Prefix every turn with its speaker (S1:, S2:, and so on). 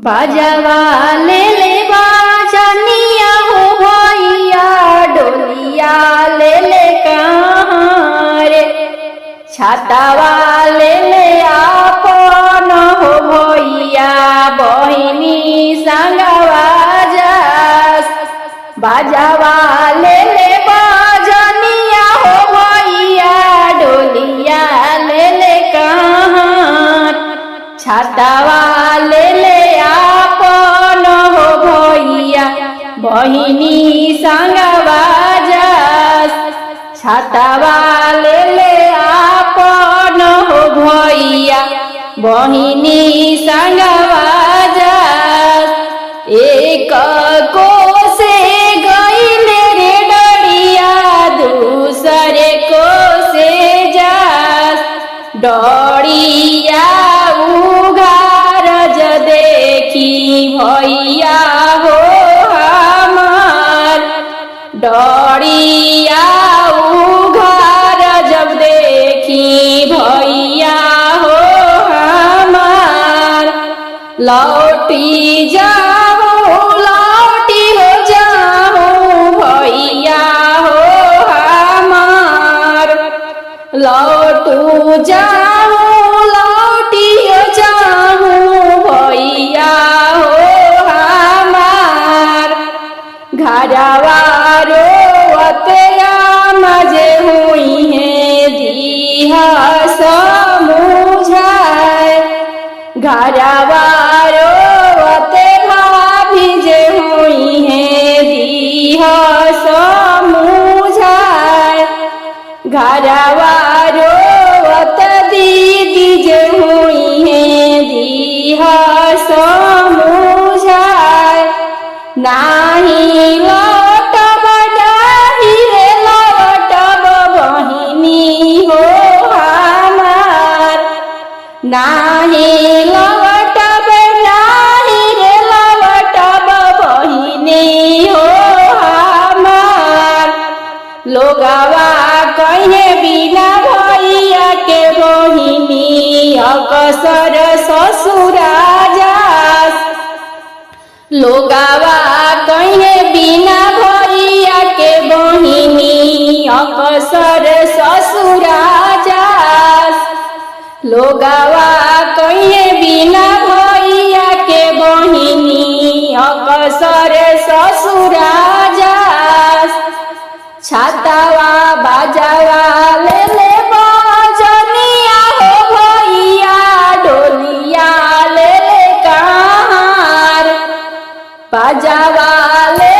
S1: बाजावा ले ले बाजनिया हो भैया डोलिया ले ले कहाँ रे। छातावा ले ले आपन हो भैया बहिनी संगवा जास। बाजावा ले ले बाजनिया हो भैया डोलिया ले ले कहाँ। छातावा ले ले आपन हो भैया बहिनी संगवा जास। छातावा ले ले आपन हो भैया बहिनी संगवा जास। एक कोसे गईले रे डरिया दूसरे कोसे जास। डरिया उघार ज देखी भैया हो हमार। डरिया उघार जब देखी भैया हो हमार। लौटी जाऊं लौटी हो जाऊं भैया हो हमार। लौटू जाऊं लौटी हो जाऊं भैया हो हमार। घरवा रोवत मजे हुई है दिहा समुझाए। घरवा रोवत भाभी जे हुई है दिहा समुझाए। घरवा रोवत दीदी जे हुई है दिहा समुझाए। नाही लौटब नाही रे लौटब बहिनी हो हमार। नाही लौटब नाही रे लौटब बहिनी हो हमार। लोगवा कहे बिना भैया के बहिनी अकसर ससुरा जास। लोगवा कहे बिना भैया के बहिनी अकसर ससुरा जास। लोगवा कहे बिना भैया के बहिनी अकसर ससुरा जास। छातावा बाजावा ले ले बाजनिया हो भैया डोलिया ले ले कहाँ। बाजावा ले